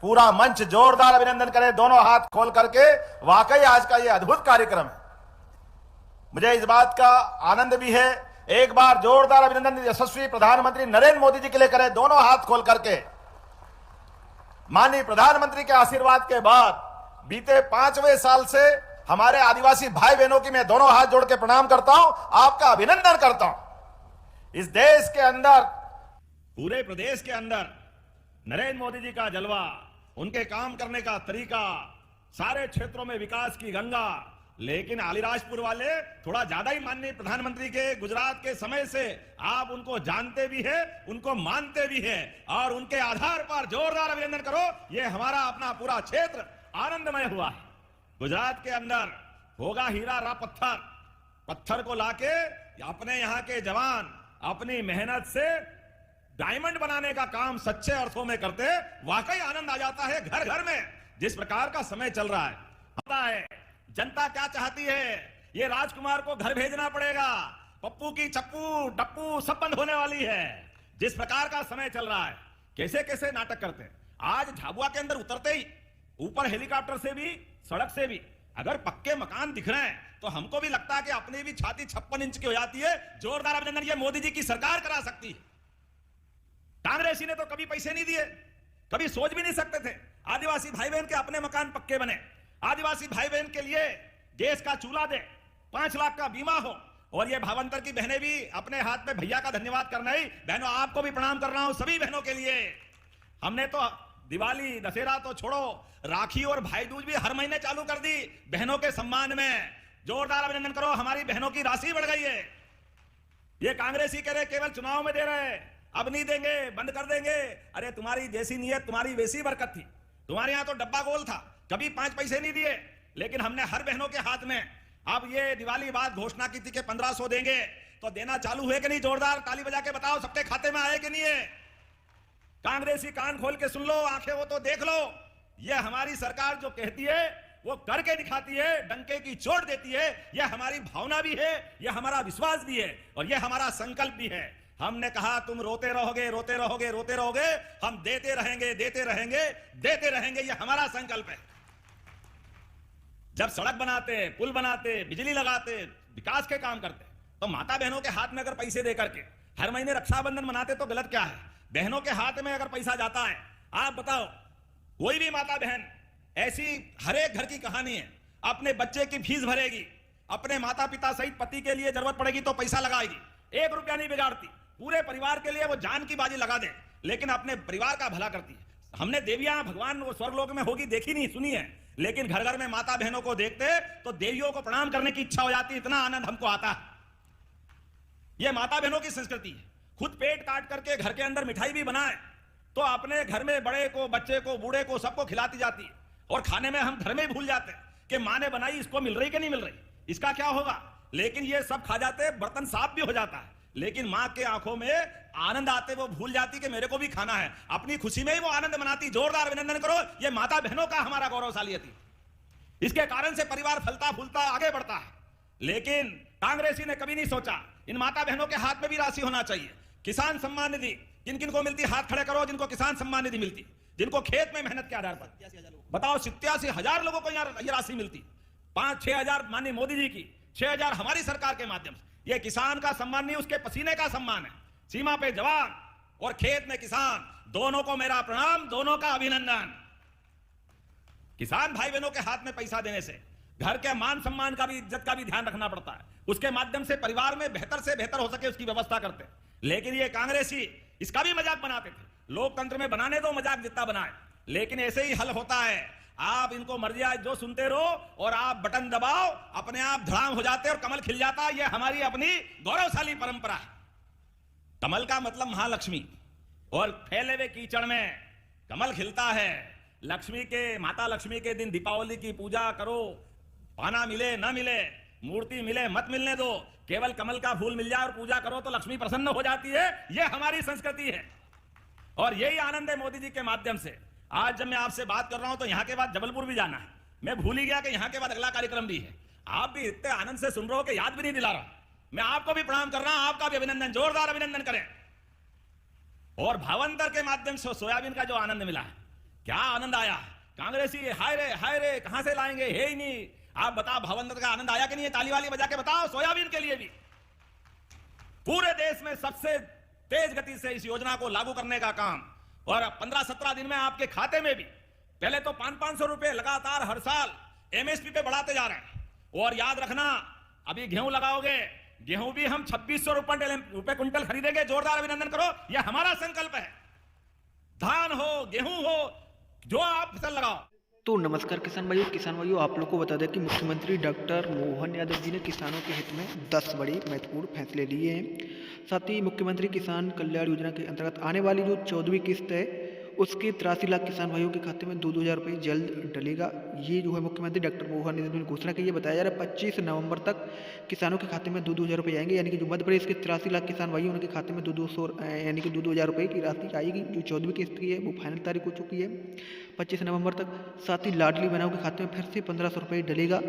पूरा मंच जोरदार अभिनंदन करे, दोनों हाथ खोल करके। वाकई आज का ये अद्भुत कार्यक्रम है। मुझे इस बात का आनंद भी है। एक बार जोरदार अभिनंदन यशस्वी प्रधानमंत्री नरेंद्र मोदी जी के लिए करें, दोनों हाथ खोल करके। माननीय प्रधानमंत्री के आशीर्वाद के बाद बीते 5वें साल से हमारे आदिवासी भाई बहनों की मैं दोनों हाथ जोड़ के प्रणाम करता हूं, आपका अभिनंदन करता हूं। इस देश के अंदर, पूरे प्रदेश के अंदर नरेंद्र मोदी जी का जलवा, उनके काम करने का तरीका, सारे क्षेत्रों में विकास की गंगा। लेकिन अलीराजपुर वाले थोड़ा ज्यादा ही माननीय प्रधानमंत्री के गुजरात के समय से आप उनको जानते भी है, उनको मानते भी है, और उनके आधार पर जोरदार अभिनंदन करो। ये हमारा अपना पूरा क्षेत्र आनंदमय हुआ है। गुजरात के अंदर होगा हीरा रा पत्थर, पत्थर को लाके अपने यहां के जवान अपनी मेहनत से डायमंड बनाने का काम सच्चे अर्थों में करते। वाकई आनंद आ जाता है घर घर में। जिस प्रकार का समय चल रहा है, पता है जनता क्या चाहती है। ये राजकुमार को घर भेजना पड़ेगा, पप्पू की चप्पू टप्पू सब बंद होने वाली है। जिस प्रकार का समय चल रहा है, कैसे कैसे नाटक करते हैं। आज झाबुआ के अंदर उतरते ही ऊपर हेलीकॉप्टर से भी, सड़क से भी अगर पक्के मकान दिख रहे हैं तो हमको भी लगता है कि अपनी भी छाती 56 इंच की हो जाती है। जोरदार अभिनंदन, ये मोदी जी की सरकार करा सकती है। कांग्रेसी ने तो कभी पैसे नहीं दिए, कभी सोच भी नहीं सकते थे आदिवासी भाई बहन के अपने मकान पक्के बने, आदिवासी भाई बहन के लिए गैस का चूल्हा दे, 5 लाख का बीमा हो। और ये भावंतर की बहनें भी अपने हाथ में भैया का धन्यवाद करना ही, बहनों आपको भी प्रणाम कर रहा हूं, सभी बहनों के लिए। हमने तो दिवाली दशहरा तो छोड़ो, राखी और भाई दूज भी हर महीने चालू कर दी बहनों के सम्मान में। जोरदार अभिनंदन करो, हमारी बहनों की राशि बढ़ गई है। ये कांग्रेसी कह रहे केवल चुनाव में दे रहे, अब नहीं देंगे, बंद कर देंगे। अरे तुम्हारी जैसी नीयत, तुम्हारी वैसी बरकत थी। तुम्हारे यहां तो डब्बा गोल था, कभी 5 पैसे नहीं दिए, लेकिन हमने हर बहनों के हाथ में अब ये दिवाली बाद घोषणा की थी कि 1500 देंगे, तो देना चालू हुए कि नहीं? जोरदार ताली बजा के बताओ, सबके खाते में आए कि नहीं है? कांग्रेसी कान खोल के सुन लो, आंखें वो तो देख लो। ये हमारी सरकार जो कहती है वो करके दिखाती है, डंके की चोट देती है। यह हमारी भावना भी है, यह हमारा विश्वास भी है, और यह हमारा संकल्प भी है। हमने कहा तुम रोते रहोगे, रोते रहोगे, रोते रहोगे, हम देते रहेंगे, देते रहेंगे, देते रहेंगे। यह हमारा संकल्प है। जब सड़क बनाते, पुल बनाते, बिजली लगाते, विकास के काम करते, तो माता बहनों के हाथ में अगर पैसे दे करके हर महीने रक्षाबंधन मनाते तो गलत क्या है? बहनों के हाथ में अगर पैसा जाता है, आप बताओ, कोई भी माता बहन ऐसी हर एक घर की कहानी है, अपने बच्चे की फीस भरेगी, अपने माता पिता सहित पति के लिए जरूरत पड़ेगी तो पैसा लगाएगी, 1 रुपया नहीं बिगाड़ती, पूरे परिवार के लिए वो जान की बाजी लगा दे, लेकिन अपने परिवार का भला करती है। हमने देवियां भगवान वो स्वर्गलोक में होगी देखी नहीं, सुनी है, लेकिन घर घर में माता बहनों को देखते तो देवियों को प्रणाम करने की इच्छा हो जाती, इतना आनंद हमको आता है। यह माता बहनों की संस्कृति है। खुद पेट काट करके घर के अंदर मिठाई भी बनाए तो अपने घर में बड़े को, बच्चे को, बूढ़े को, सबको खिलाती जाती है। और खाने में हम घर में ही भूल जाते हैं कि माँ ने बनाई, इसको मिल रही कि नहीं मिल रही, इसका क्या होगा। लेकिन ये सब खा जाते, बर्तन साफ भी हो जाता है, लेकिन माँ के आंखों में आनंद आते वो भूल जाती कि मेरे को भी खाना है। अपनी खुशी में ही वो आनंद मनाती। जोरदार अभिनंदन करो, ये माता बहनों का हमारा गौरवशाली थी। इसके कारण से परिवार फलता फूलता आगे बढ़ता है। लेकिन कांग्रेसी ने कभी नहीं सोचा इन माता बहनों के हाथ में भी राशि होना चाहिए। किसान सम्मान निधि किन किन को मिलती? हाथ खड़े करो जिनको किसान सम्मान निधि मिलती, जिनको खेत में मेहनत के आधार पर। बताओ, 87,000 लोगों को ये राशि मिलती। 5-6 हजार माननीय मोदी जी की, 6 हजार हमारी सरकार के माध्यम से। ये किसान का सम्मान नहीं, उसके पसीने का सम्मान है। सीमा पे जवान और खेत में किसान, दोनों को मेरा प्रणाम, दोनों का अभिनंदन। किसान भाई बहनों के हाथ में पैसा देने से घर के मान सम्मान का भी, इज्जत का भी ध्यान रखना पड़ता है। उसके माध्यम से परिवार में बेहतर से बेहतर हो सके उसकी व्यवस्था करते। लेकिन ये कांग्रेसी इसका भी मजाक बनाते थे। लोकतंत्र में बनाने दो मजाक जितना बनाए, लेकिन ऐसे ही हल होता है। आप इनको मर्जी आए जो सुनते रहो और आप बटन दबाओ, अपने आप धड़ाम हो जाते और कमल खिल जाता। यह हमारी अपनी गौरवशाली परंपरा है। कमल का मतलब महालक्ष्मी, और फैले हुए कीचड़ में कमल खिलता है। लक्ष्मी के, माता लक्ष्मी के दिन दीपावली की पूजा करो, पाना मिले ना मिले, मूर्ति मिले मत मिलने दो, केवल कमल का फूल मिल जाए और पूजा करो तो लक्ष्मी प्रसन्न हो जाती है। यह हमारी संस्कृति है और यही आनंद है मोदी जी के माध्यम से। आज जब मैं आपसे बात कर रहा हूं तो यहां के बाद जबलपुर भी जाना है। मैं भूल ही गया कि यहां के बाद अगला कार्यक्रम भी है। आप भी इतने आनंद से सुन रहे हो कि याद भी नहीं दिला रहा। मैं आपको भी प्रणाम कर रहा हूं, आपका भी अभिनंदन, जोरदार अभिनंदन करें। और भावंतर के माध्यम से सोयाबीन का जो आनंद मिला है, क्या आनंद आया। कांग्रेसी हाय रे कहां से लाएंगे, है ही नहीं। आप बताओ भवंतर का आनंद आया कि नहीं? ताली वाली बजा के बताओ। सोयाबीन के लिए भी पूरे देश में सबसे तेज गति से इस योजना को लागू करने का काम, और 15-17 दिन में आपके खाते में भी, पहले तो 500-500 रुपए लगातार हर साल एमएसपी पे बढ़ाते जा रहे हैं। और याद रखना, अभी गेहूं लगाओगे, गेहूं भी हम 2600 रुपए क्विंटल खरीदेंगे। जोरदार अभिनंदन करो, यह हमारा संकल्प है। धान हो, गेहूं हो, जो आप फसल लगाओ। तो नमस्कार किसान भाइयों, आप लोग को बता दें कि मुख्यमंत्री डॉक्टर मोहन यादव जी ने किसानों के हित में 10 बड़े महत्वपूर्ण फैसले लिए हैं। साथ ही मुख्यमंत्री किसान कल्याण योजना के अंतर्गत आने वाली जो 14वीं किस्त है, उसके 83 लाख किसान भाइयों के खाते में 2-2 हज़ार रुपये जल्द डलेगा। ये जो है मुख्यमंत्री डॉक्टर मोहन यादव ने घोषणा की है। बताया जा रहा है 25 नवंबर तक किसानों के खाते में 2-2 हज़ार रुपये आएंगे। यानी कि जो मध्य प्रदेश के 83 लाख किसान भाई उनके खाते में 2-2 हज़ार रुपये की राशि आएगी। जो 14वीं किस्त की है वो फाइनल तारीख हो चुकी है 25 नवंबर तक। साथ ही लाडली बहनों के खाते में फिर से 1500 रुपये डलेगा।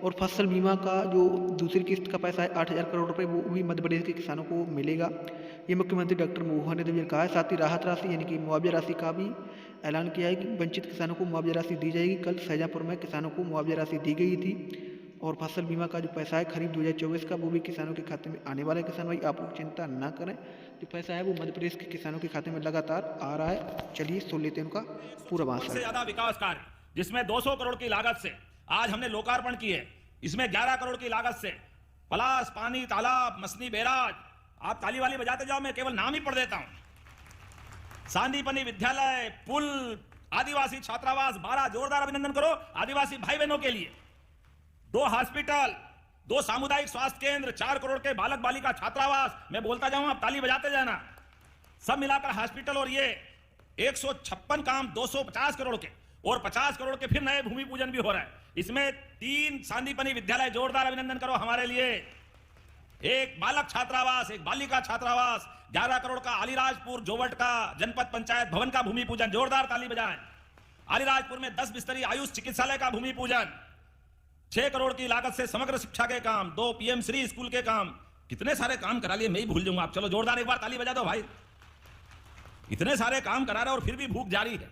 और फसल बीमा का जो दूसरी किस्त का पैसा है 8,000 करोड़ रुपये, वो भी मध्य प्रदेश के किसानों को मिलेगा। ये मुख्यमंत्री डॉक्टर मोहन यादव ने कहा है। साथ ही राहत राशि यानी कि मुआवजा राशि का भी ऐलान किया है कि वंचित किसानों को मुआवजा राशि दी जाएगी। कल शाहजहाँपुर में किसानों को मुआवजा राशि दी गई थी। और फसल बीमा का जो पैसा है खरीफ 2024 का, वो भी किसानों के खाते में आने वाला है। किसान भाई आप लोग चिंता ना करें, जो पैसा है वो मध्य प्रदेश के किसानों के खाते में लगातार आ रहा है। चलिए सुन लेते हैं उनका पूरा भाषण। सबसे ज्यादा विकास कार्य जिसमें 200 करोड़ की लागत से आज हमने लोकार्पण किए, इसमें 11 करोड़ की लागत से पलास, पानी, तालाब, मसनी बैराज, आप ताली वाली बजाते जाओ, मैं केवल नाम ही पढ़ देता हूं। सांदीपनी विद्यालय, पुल, आदिवासी छात्रावास 12, जोरदार अभिनंदन करो आदिवासी भाई बहनों के लिए। 2 हॉस्पिटल, 2 सामुदायिक स्वास्थ्य केंद्र, 4 करोड़ के बालक बालिका छात्रावास, मैं बोलता जाऊं आप ताली बजाते जाना। सब मिलाकर हॉस्पिटल, और ये 156 काम 250 करोड़ के, और 50 करोड़ के फिर नए भूमि पूजन भी हो रहा है। इसमें 3 सांदीपनी विद्यालय, जोरदार अभिनंदन करो हमारे लिए। 1 बालक छात्रावास, 1 बालिका छात्रावास, 11 करोड़ का अलीराजपुर जोवट का जनपद पंचायत भवन का भूमि पूजन, जोरदार ताली बजाएं। अलीराजपुर में 10 बिस्तरी आयुष चिकित्सालय का भूमि पूजन, 6 करोड़ की लागत से समग्र शिक्षा के काम, 2 पीएम श्री स्कूल के काम, कितने सारे काम करा लिए, मैं ही भूल जाऊंगा आप। चलो जोरदार एक बार ताली बजा दो भाई। इतने सारे काम करा रहे और फिर भी भूख जारी है।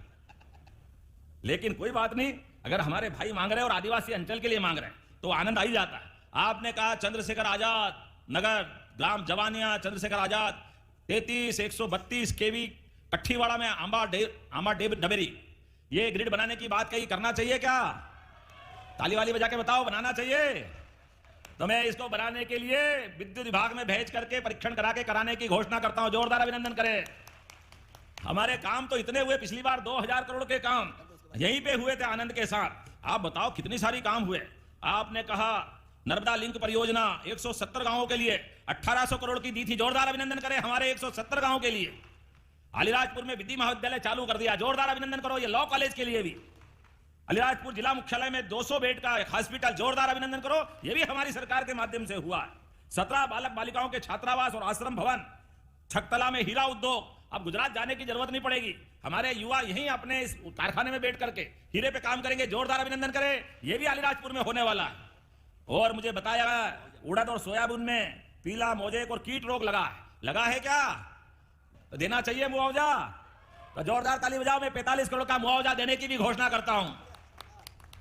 लेकिन कोई बात नहीं, अगर हमारे भाई मांग रहे हैं और आदिवासी अंचल के लिए मांग रहे हैं तो आनंद आ ही जाता है। आपने कहा चंद्रशेखर आजाद नगर, ग्राम जवानिया, चंद्रशेखर आजाद 33-132 केवी कट्ठीवाड़ा में आंबा डबेरी, ये ग्रिड बनाने की बात कही, करना चाहिए क्या? ताली वाली बजा के बताओ, बनाना चाहिए? तो मैं इसको बनाने के लिए विद्युत विभाग में भेज करके परीक्षण करा के कराने की घोषणा करता हूं। जोरदार अभिनंदन करें। हमारे काम तो इतने हुए, पिछली बार 2000 करोड़ के काम यहीं पे हुए थे आनंद के साथ। आप बताओ कितनी सारी काम हुए। आपने कहा नर्मदा लिंक परियोजना 170 गांवों के लिए 1800 करोड़ की दी थी, जोरदार अभिनंदन करें हमारे 170 गांवों के लिए। अलीराजपुर में विधि महाविद्यालय चालू कर दिया, जोरदार अभिनंदन करो। ये लॉ कॉलेज के लिए भी अलीराजपुर जिला मुख्यालय में 200 बेड का एक हॉस्पिटल, जोरदार अभिनंदन करो। यह भी हमारी सरकार के माध्यम से हुआ है। 17 बालक बालिकाओं के छात्रावास और आश्रम भवन, छकतला में हीरा उद्योग, अब गुजरात जाने की जरूरत नहीं पड़ेगी। हमारे युवा यहीं अपने इस कारखाने में बैठ करके हीरे पे काम करेंगे, जोरदार अभिनंदन करें। यह भी अलीराजपुर में होने वाला है। और मुझे बताया उड़द और सोयाबीन में पीला मोजेक और कीट रोग लगा है क्या? तो देना चाहिए मुआवजा। तो जोरदार ताली बजाओ। मैं 45 करोड़ का मुआवजा देने की भी घोषणा करता हूं।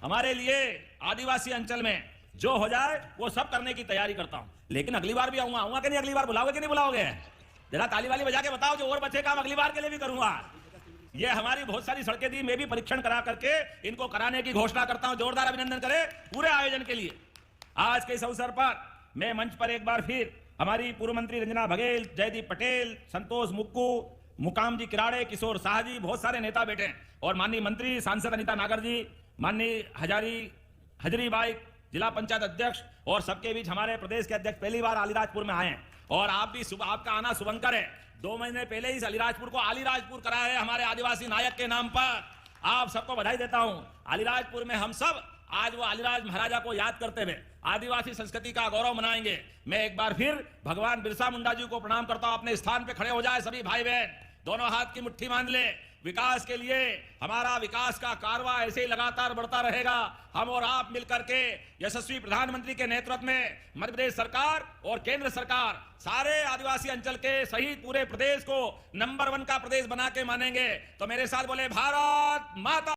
हमारे लिए आदिवासी अंचल में जो हो जाए वो सब करने की तैयारी करता हूं। लेकिन अगली बार भी आऊंगा कि नहीं? अगली बार बुलाओगे कि नहीं बुलाओगे? जरा ताली वाली बजा के बताओ, जो और बचे काम अगली बार के लिए भी करूंगा। ये हमारी बहुत सारी सड़कें थी, मैं भी परीक्षण करा करके इनको कराने की घोषणा करता हूं। जोरदार अभिनंदन करें पूरे आयोजन के लिए। आज के इस अवसर पर मैं मंच पर एक बार फिर हमारी पूर्व मंत्री रंजना बघेल, जयदीप पटेल, संतोष मुक्कू, मुकाम जी किराड़े, किशोर शाह जी, बहुत सारे नेता बैठे हैं, और माननीय मंत्री सांसद अनीता नागर जी, माननीय हजरीबाई जिला पंचायत अध्यक्ष, और सबके बीच हमारे प्रदेश के अध्यक्ष पहली बार अलीराजपुर में आए हैं। और आप भी आपका आना शुभंकर है। 2 महीने पहले ही अलीराजपुर को अलीराजपुर कराया है हमारे आदिवासी नायक के नाम पर। आप सबको बधाई देता हूं। अलीराजपुर में हम सब आज वो अलीराज महाराजा को याद करते हुए आदिवासी संस्कृति का गौरव मनाएंगे। मैं एक बार फिर भगवान बिरसा मुंडा जी को प्रणाम करता हूं। अपने स्थान पे खड़े हो जाए सभी भाई बहन, दोनों हाथ की मुट्ठी बांध ले विकास के लिए हमारा विकास का कारवा ऐसे ही लगातार बढ़ता रहेगा। हम और आप मिलकर के यशस्वी प्रधानमंत्री के नेतृत्व में मध्य प्रदेश सरकार और केंद्र सरकार सारे आदिवासी अंचल के सहित पूरे प्रदेश को नंबर 1 का प्रदेश बना के मानेंगे। तो मेरे साथ बोले भारत माता।